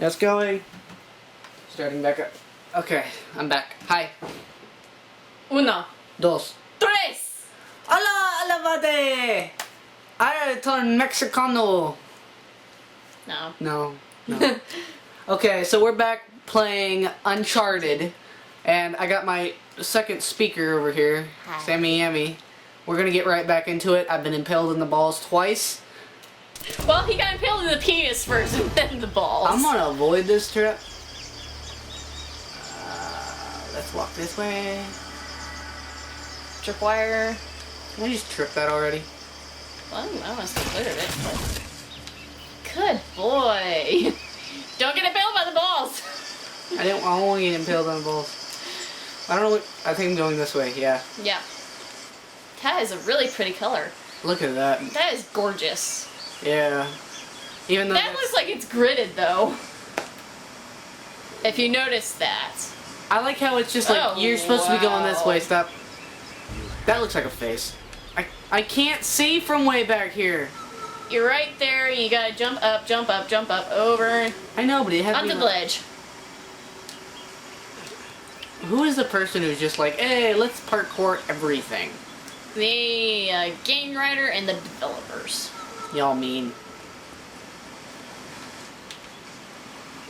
Yes, going. Starting back up. Okay, I'm back. Hi. Uno. Dos. Tres! Hola, alabade! I turn Mexicano. No. No. Okay, so we're back playing Uncharted. And I got my second speaker over here, Hi. SamiYami. We're gonna get right back into it. I've been impaled in the balls twice. Well, he got impaled in the penis first and then the balls. I'm gonna avoid this trip. Let's walk this way. Tripwire. Can I just trip that already? Well, I must have cleared it, but... Good boy. Don't get impaled by the balls. I won't get impaled on the balls. I don't know what, I think I'm going this way, yeah. Yeah. That is a really pretty color. Look at that. That is gorgeous. Yeah. Even though That looks like it's gridded, though. If you notice that. I like how it's just like, you're supposed to be going this way, wow. stop. That looks like a face. I can't see from way back here. You're right there, you gotta jump up, over, I know, but it has to onto be the ledge. Who is the person who's just like, hey, let's parkour everything? The game writer and the developers. Y'all mean.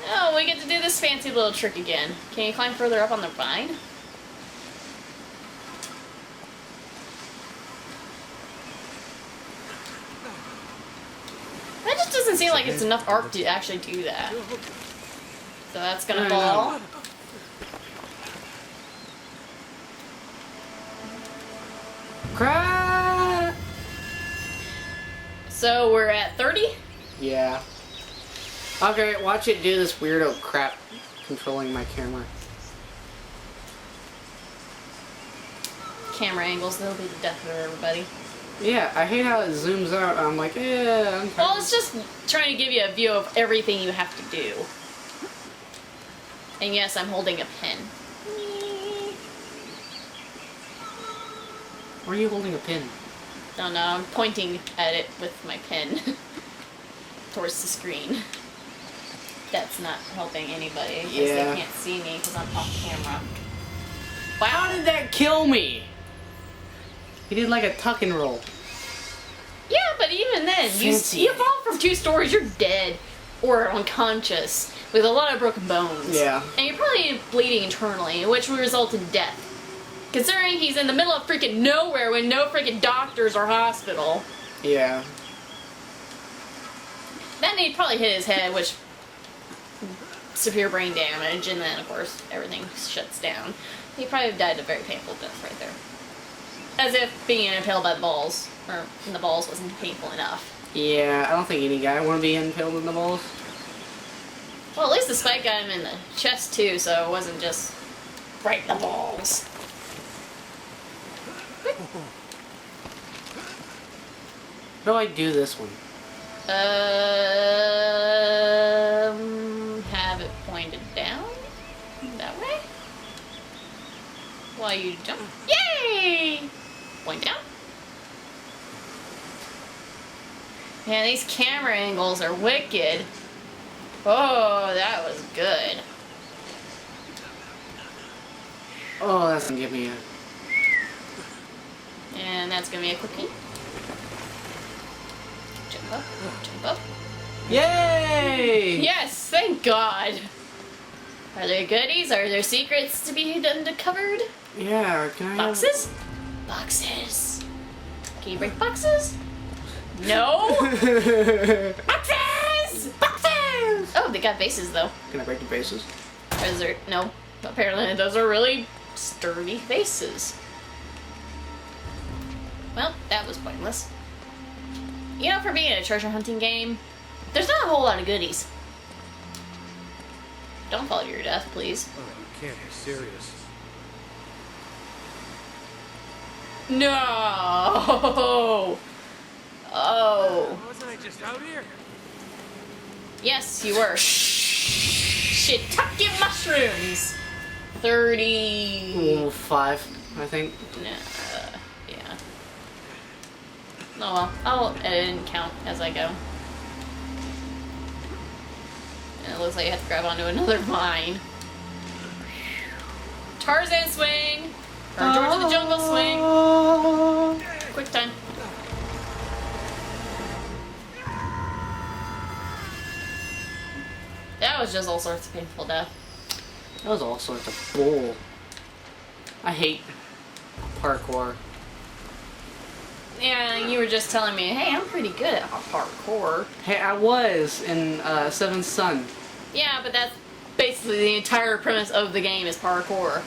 Oh, we get to do this fancy little trick again. Can you climb further up on the vine? That just doesn't seem like it's enough arc to actually do that. So that's gonna fall. Crap! So we're at 30? Yeah. Okay, watch it do this weirdo crap controlling my camera. Camera angles, they'll be the death of everybody. Yeah, I hate how it zooms out. I'm like, yeah. Well, it's just trying to give you a view of everything you have to do. And yes, I'm holding a pen. Where are you holding a pin? No, I'm pointing at it with my pen towards the screen. That's not helping anybody because Yeah. they can't see me because I'm off camera. How did that kill me? He did like a tuck and roll. Yeah, but even then, you fall from 2 stories, you're dead or unconscious with a lot of broken bones. Yeah. And you're probably bleeding internally, which will result in death. Considering he's in the middle of freaking nowhere with no freaking doctors or hospital. Yeah. Then he'd probably hit his head, which severe brain damage, and then of course everything shuts down. He probably died a very painful death right there. As if being impaled by the balls, or in the balls, wasn't painful enough. Yeah, I don't think any guy want to be impaled in the balls. Well, at least the spike got him in the chest too, so it wasn't just right in the balls. How do I do this one? Have it pointed down? That way? While you jump. Yay! Point down. Man, these camera angles are wicked. Oh, that was good. Oh, that's gonna give me a... And that's gonna be a quickie. Jump up, jump up. Yay! Yes, thank God. Are there goodies? Are there secrets to be uncovered? Yeah, can I Boxes? Boxes. Can you break boxes? No. Boxes! Boxes! Oh, they got bases though. Can I break the bases? Is there? No. Apparently those are really sturdy bases. Well, that was pointless. You know, for being a treasure hunting game, there's not a whole lot of goodies. Don't fall to your death, please. Oh, you can't be serious. No! Oh. Wasn't I just out here? Yes, you were. Shiitake mushrooms! 30... Ooh, 5, I think. Nah, yeah. Oh well, I'll edit and count as I go. And it looks like you have to grab onto another vine. Tarzan swing! Or George of the Jungle swing! Quick time. That was just all sorts of painful death. That was all sorts of bull. I hate parkour. Yeah, you were just telling me, hey, I'm pretty good at parkour. Hey, I was in Seventh Son. Yeah, but that's basically the entire premise of the game is parkour.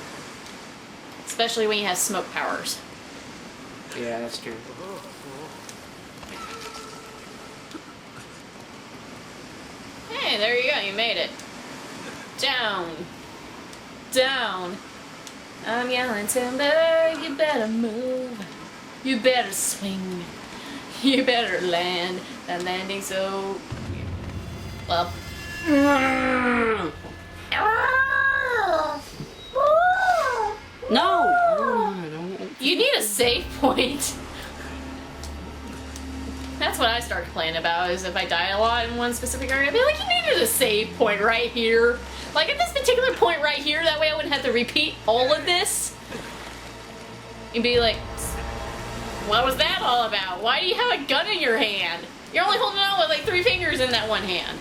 Especially when you have smoke powers. Yeah, that's true. Hey, there you go, you made it. Down. Down. I'm yelling timber, you better move. You better swing. You better land. That landing so... well. No! You need a save point. That's what I start complaining about, is if I die a lot in one specific area, I'd be like, you needed a save point right here. Like, at this particular point right here, that way I wouldn't have to repeat all of this. You'd be like, what was that all about? Why do you have a gun in your hand? You're only holding on with like 3 fingers in that one hand.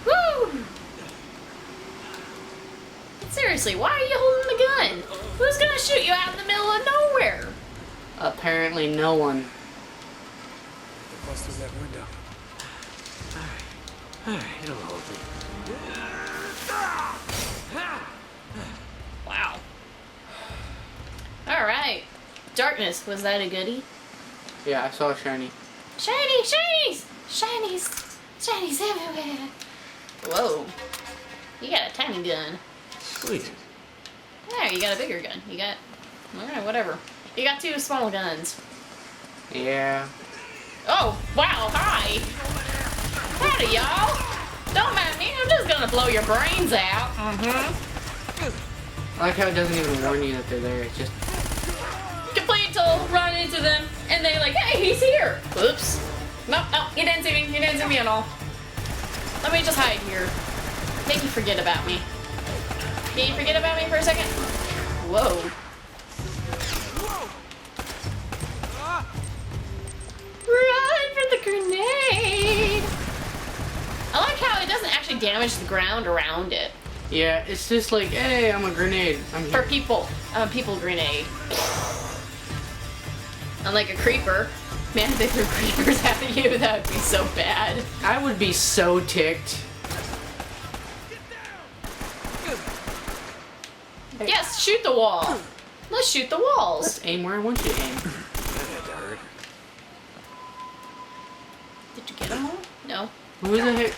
Woo! Seriously, why are you holding the gun? Who's gonna shoot you out in the middle of nowhere? Apparently no one. Bust through that window. Alright, it'll hold me. Wow. Alright. Darkness, was that a goodie? Yeah, I saw a shiny. Shiny! Shinies! Shinies! Shinies everywhere! Whoa. You got a tiny gun. Sweet. Yeah, you got a bigger gun. You got... alright, whatever. You got 2 small guns. Yeah. Oh, wow, hi! Howdy, y'all! Don't mind me, I'm just gonna blow your brains out. I like how it doesn't even warn you that they're there. It's just... Complete toll, run into them, and they like, hey, he's here! Oops. No, you didn't see me. You didn't see me at all. Let me just hide here. Make you forget about me. Can you forget about me for a second? Whoa. Run for the grenade! I like how it doesn't actually damage the ground around it. Yeah, it's just like, hey, I'm a grenade. I'm For here. people. People grenade. Unlike a creeper. Man, if they threw creepers at you, that would be so bad. I would be so ticked. Yes, shoot the wall. Let's shoot the walls. Let's aim where I want you to aim. That had to hurt. Did you get them all? No. Who the heck?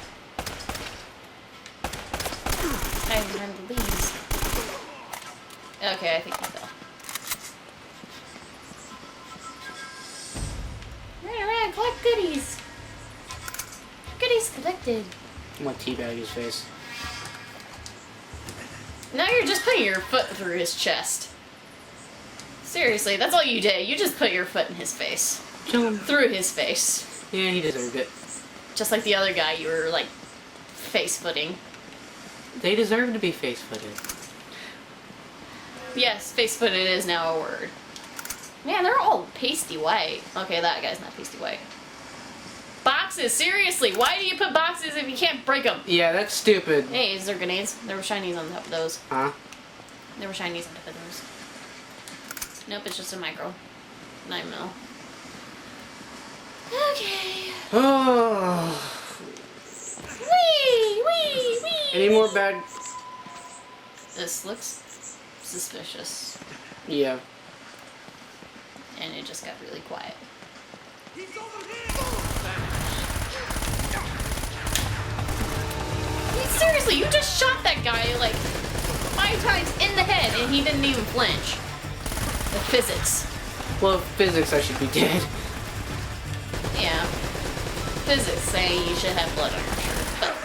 I remember these. Okay, I think he fell. Right, collect goodies. Goodies collected. I'm gonna teabag his face. Now you're just putting your foot through his chest. Seriously, that's all you did. You just put your foot in his face. Kill him. Through his face. Yeah, he deserved it. Just like the other guy you were, like, face-footing. They deserve to be face-footed. Yes, face-footed is now a word. Man, they're all pasty white. Okay, that guy's not pasty white. Boxes, seriously, why do you put boxes if you can't break them? Yeah, that's stupid. Hey, is there grenades? There were shinies on top of those. Huh? There were shinies on top of those. Nope, it's just a micro. 9 mil. Okay. Oh. Wee! Any more bad... This looks suspicious. Yeah. And it just got really quiet. Seriously, you just shot that guy like 5 times in the head and he didn't even flinch. The physics. Well, physics, I should be dead. Yeah. Physics saying you should have blood on your shirt. But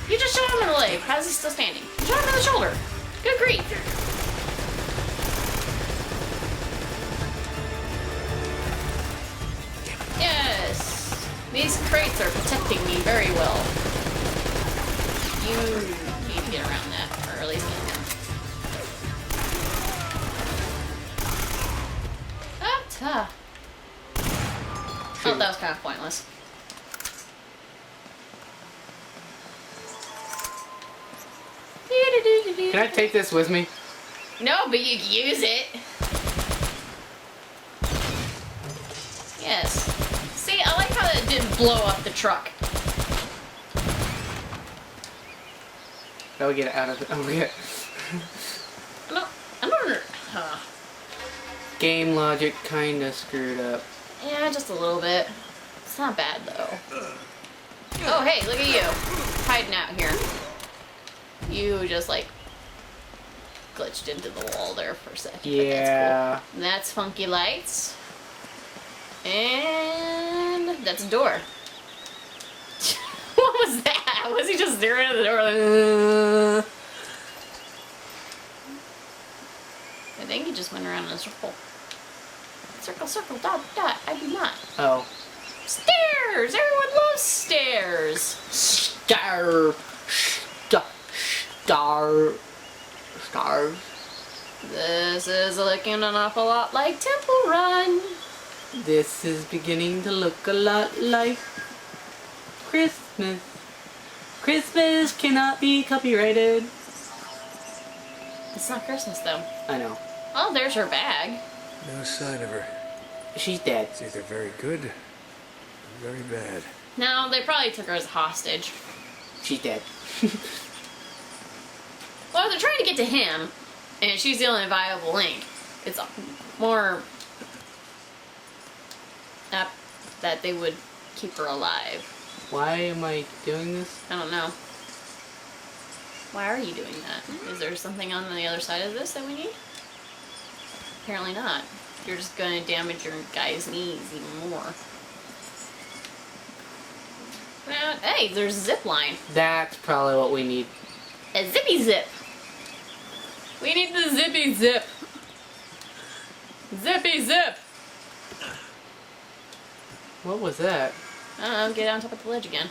you just shot him in the leg. How's he still standing? You shot him in the shoulder. Good grief. These crates are protecting me very well. You need to get around that, or at least get him. Ah, ta. Oh, that was kind of pointless. Can I take this with me? No, but you can use it. Yes. See, I like how it didn't blow up the truck. That would get it out of it. Oh, yeah. I don't. Huh. Game logic kinda screwed up. Yeah, just a little bit. It's not bad though. Oh, hey, look at you, hiding out here. You just like glitched into the wall there for a second. Yeah. But that's cool. That's funky lights. And that's a door. What was that? Was he just staring at the door like, I think he just went around in a circle. Circle, circle, dot, dot. I do not. Oh. Stairs! Everyone loves stairs! Stars. This is looking an awful lot like Temple Run. This is beginning to look a lot like Christmas. Christmas cannot be copyrighted. It's not Christmas though. I know. Oh, there's her bag. No sign of her. She's dead. It's either very good or very bad. No, they probably took her as a hostage. She's dead. Well, they're trying to get to him, and she's the only viable link. It's more apt that they would keep her alive. Why am I doing this? I don't know. Why are you doing that? Is there something on the other side of this that we need? Apparently not. You're just gonna damage your guy's knees even more. Hey, there's a zip line. That's probably what we need. A zippy zip. We need the zippy zip. Zippy zip. What was that? I don't know, get on top of the ledge again.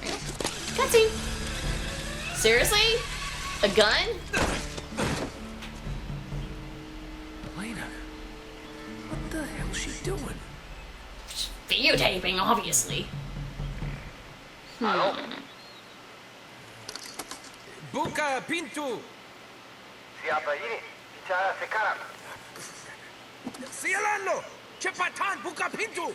There you go. Cutscene. Seriously? A gun? Lena, what the hell's she doing? Videotaping, obviously. Buka pintu! Siapa ini? Bicara sekarang. Sialano! Cepatan buka pintu!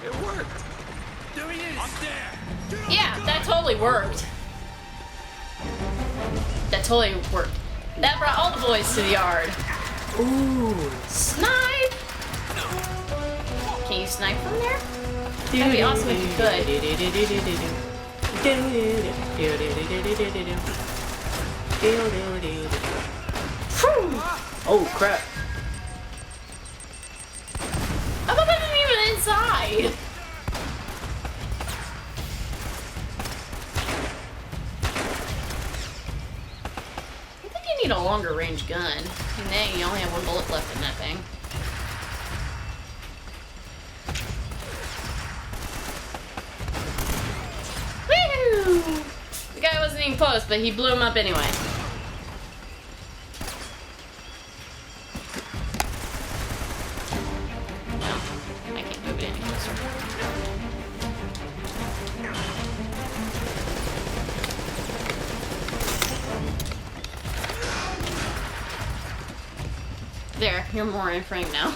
It worked. There he is. Up there. Yeah, that totally worked. That totally worked. That brought all the boys to the yard. Ooh. Snipe! Can you snipe from there? That'd be awesome if you could. Oh crap. I thought that wasn't even inside. I think you need a longer range gun. And then you only have one bullet left in that thing. Woo! The guy wasn't even close, but he blew him up anyway. No, I can't move it any closer. There, you're more in frame now.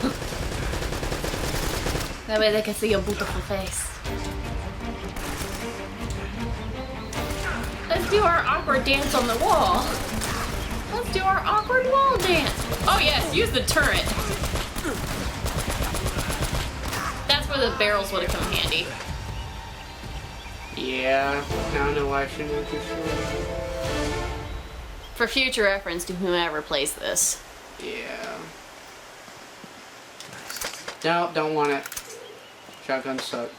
That way they can see your beautiful face. Let's do our awkward dance on the wall. Let's do our awkward wall dance. Oh yes, use the turret. That's where the barrels would have come handy. Yeah, I don't know why I shouldn't have this. For future reference to whoever plays this. Yeah. No, don't want it. Shotguns suck.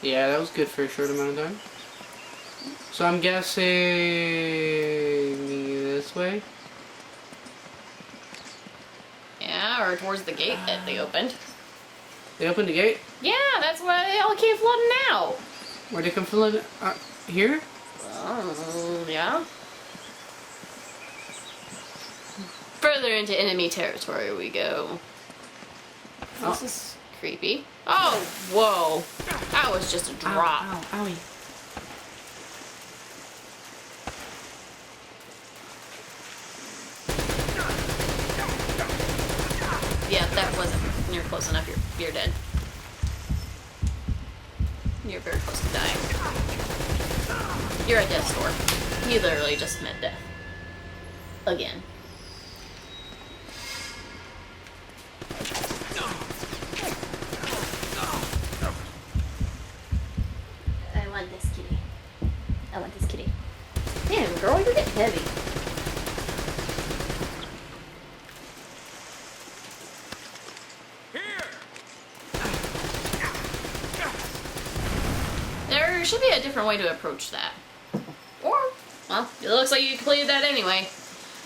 Yeah, that was good for a short amount of time. So I'm guessing this way. Yeah, or towards the gate that they opened. They opened the gate. Yeah, that's why they all came flooding out. Where'd they come from? Here? Yeah. Further into enemy territory we go. Oh. This is creepy. Oh, whoa. That was just a drop. Ow, ow, owie. Yeah, that wasn't near close enough. You're dead. You're very close to dying. You're at death's door. He literally just met death. Again. I want this kitty. I want this kitty. Damn, girl, you're getting heavy. There should be a different way to approach that. Or, well, it looks like you completed that anyway.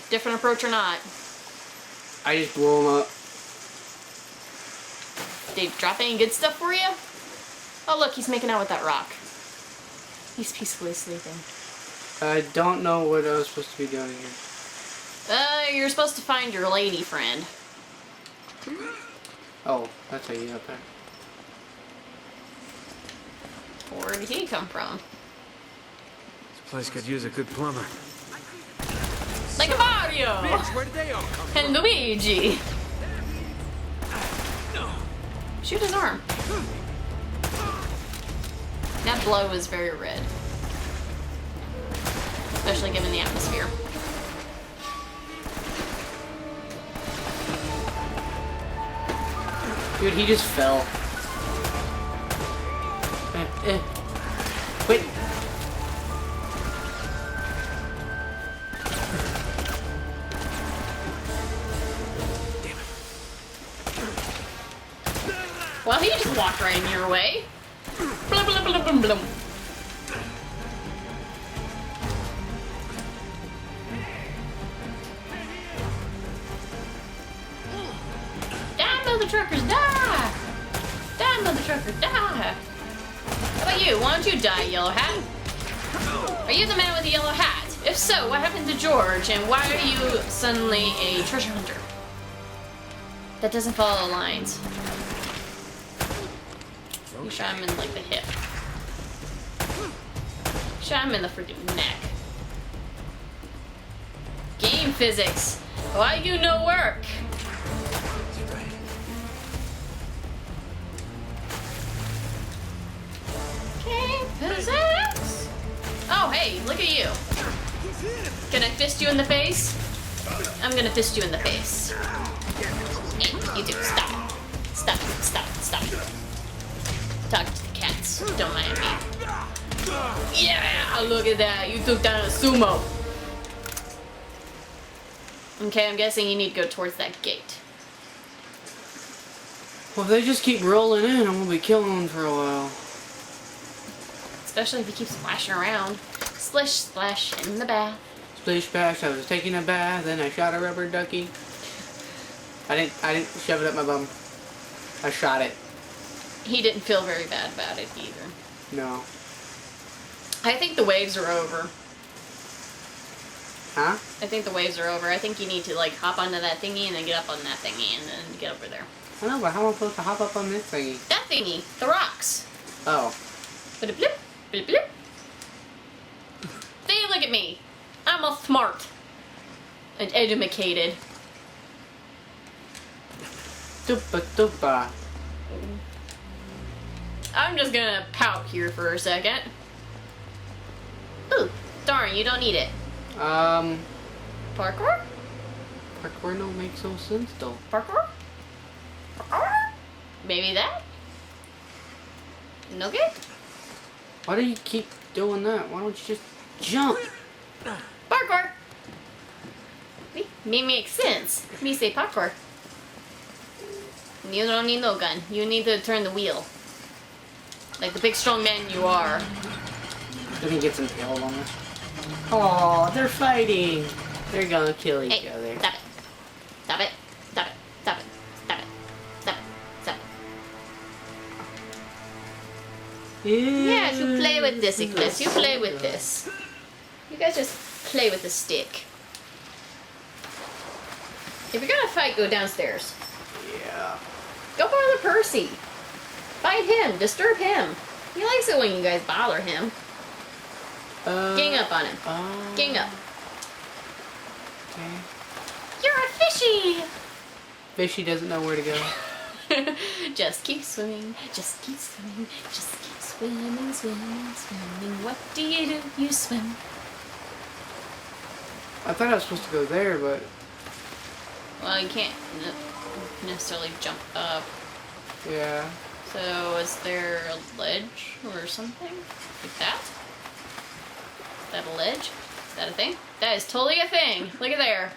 Different approach or not. I just blew him up. Did he drop any good stuff for you? Oh look, he's making out with that rock. He's peacefully sleeping. I don't know what I was supposed to be doing here. You're supposed to find your lady friend. Oh, that's how you get up there. Where did he come from? This place could use a good plumber. Like a Mario! Bitch, where did they all come from? And Luigi! Shoot his arm. That blow is very red. Especially given the atmosphere. Dude, he just fell. Wait. Well, he just walked right in your way. Blum, blum, blum, blum, blum. Die, mother truckers, die! Die, mother truckers, die! How about you? Why don't you die, yellow hat? Are you the man with the yellow hat? If so, what happened to George, and why are you suddenly a treasure hunter? That doesn't follow the lines. You shot him in, like, the hip. Shot him in the freaking neck. Game physics. Why you no work? Game physics. Oh, hey, look at you. Can I fist you in the face? I'm gonna fist you in the face. Hey, you two, stop. Stop, stop, stop. Talk to the cats. Don't mind me. Yeah, look at that. You took down a sumo. Okay, I'm guessing you need to go towards that gate. Well, if they just keep rolling in, I'm gonna be killing them for a while. Especially if he keeps splashing around. Splish, splash in the bath. Splish splash, I was taking a bath, then I shot a rubber ducky. I didn't shove it up my bum. I shot it. He didn't feel very bad about it either. No. I think the waves are over. Huh? I think the waves are over. I think you need to, like, hop onto that thingy and then get up on that thingy and then get over there. I know, but how am I supposed to hop up on this thingy? That thingy! The rocks! Oh. Blip, blip, blip, blip. See, look at me. I'm all smart. And educated. Doopa doopa. I'm just gonna pout here for a second. Ooh, darn, you don't need it. Parkour? Parkour don't make no sense though. Parkour? Parkour? Maybe that? No good? Why do you keep doing that? Why don't you just jump? Parkour! Me makes sense. Me say parkour. You don't need no gun. You need to turn the wheel. Like the big strong man you are. Then he gets impaled on it. Oh, they're fighting. They're gonna kill each Hey, other. stop it. Stop it. Stop it. Stop it. Stop it. Stop it. Stop it. Yeah, you play with this, Ignis. You play with this. You guys just play with the stick. If you're gonna fight, go downstairs. Yeah. Go bother Percy. Fight him. Disturb him. He likes it when you guys bother him. Gang up on him. Gang up. Okay. You're a fishy! Fishy doesn't know where to go. Just keep swimming. Just keep swimming. Just keep swimming, swimming, swimming. What do? You swim. I thought I was supposed to go there, but Well, you can't necessarily jump up. yeah. So, is there a ledge or something? Like that? Is that a ledge? Is that a thing? That is totally a thing. Look at there.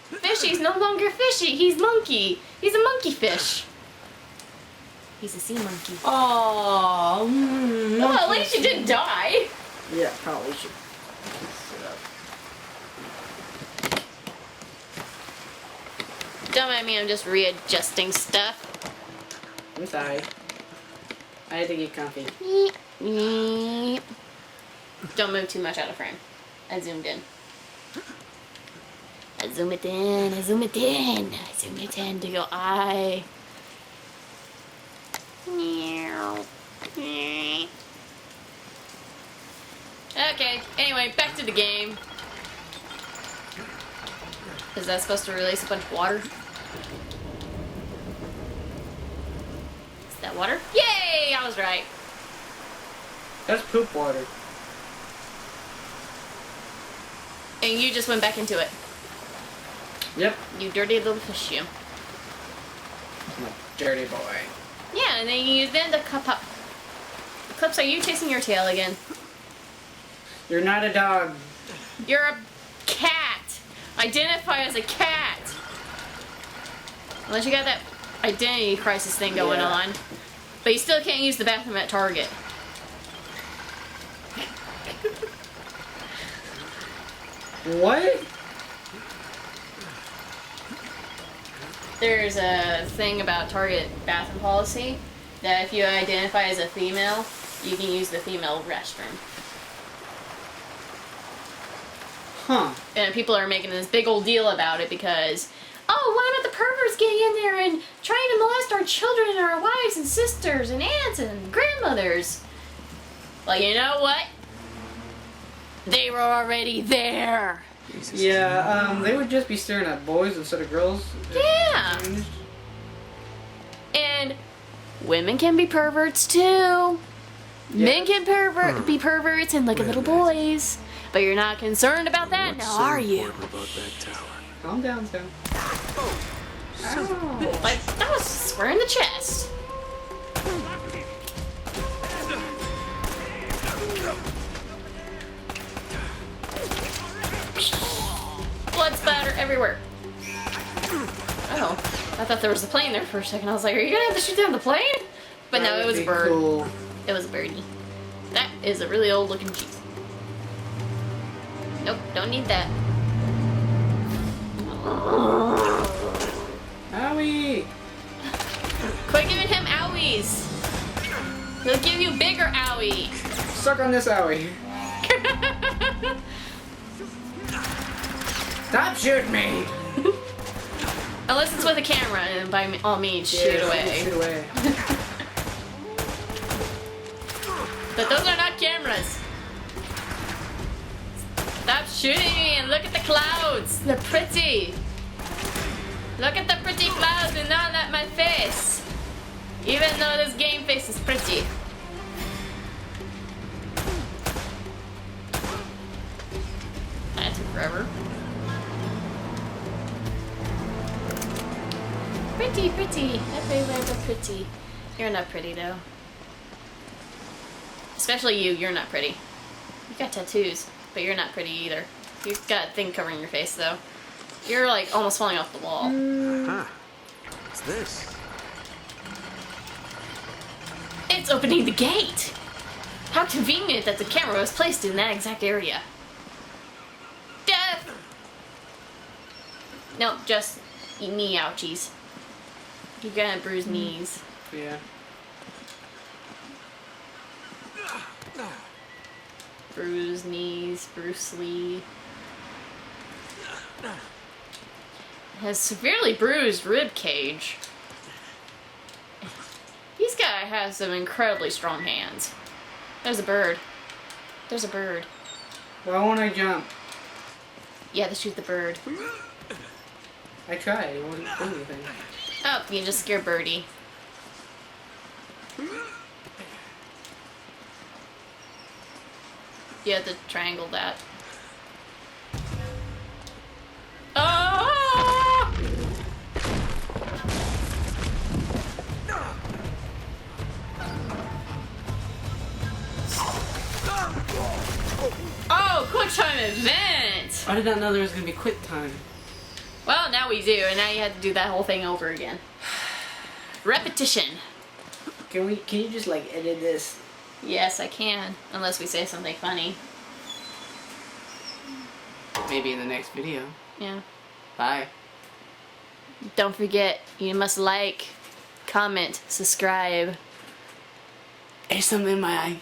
Fishy's no longer fishy. He's monkey. He's a monkey fish. He's a sea monkey. Oh. Well, at least you didn't die. Yeah, probably should. Don't mind me, I'm just readjusting stuff. I'm sorry. I had to get comfy. Don't move too much out of frame. I zoomed in. I zoom it in, I zoom it in, I zoom it in to your eye. Okay, anyway, back to the game. Is that supposed to release a bunch of water? Is that water? Yay! I was right. That's poop water. And you just went back into it. Yep. You dirty little fish, you. I'm a dirty boy. Yeah, and then you use them to cup up. Clips, are you chasing your tail again? You're not a dog. You're a cat. Identify as a cat. Unless you got that identity crisis thing going Yeah. on. But you still can't use the bathroom at Target. What? There's a thing about Target bathroom policy that if you identify as a female, you can use the female restroom. Huh. And people are making this big old deal about it because, oh, why not the perverts getting in there and trying to molest our children and our wives and sisters and aunts and grandmothers? Well, you know what? They were already there. Yeah, they would just be staring at boys instead of girls. Yeah. And women can be perverts too. Men can be perverts and look at little boys. But you're not concerned about that now, are you? About that tower. Calm down, Sam. Ow. Like, that was square in the chest. Blood splatter everywhere. Oh, I thought there was a plane there for a second. I was like, are you gonna have to shoot down the plane? But no, it was a bird. Cool. It was a birdie. That is a really old looking cheese. Nope, don't need that. Owie! Quit giving him owies. He'll give you bigger owie. Suck on this owie. Stop shooting me! Unless it's with a camera, and by all means, shoot away. Shoot away. But those are not cameras. Stop shooting me and look at the clouds. They're pretty. Look at the pretty clouds and not at my face. Even though this game face is pretty. That took forever. Pretty, pretty. Everywhere but pretty. You're not pretty though. Especially you, you're not pretty. You got tattoos, but you're not pretty either. You've got a thing covering your face though. You're like almost falling off the wall. Huh. What's this? It's opening the gate! How convenient that the camera was placed in that exact area. Death! Nope, just knee ouchies. You're gonna bruise knees. Yeah. Bruise knees, Bruce Lee. Has severely bruised rib cage. This guy has some incredibly strong hands. There's a bird. There's a bird. Why won't I jump? You have to shoot the bird. I tried. It wouldn't do anything. Oh, you just scared Birdie. You have to triangle that. Oh! Oh, quick time event! I did not know there was gonna be quick time. Well, now we do, and now you have to do that whole thing over again. Repetition. Can you just like edit this? Yes, I can, unless we say something funny. Maybe in the next video. Yeah. Bye. Don't forget, you must like, comment, subscribe. There's something in my eye.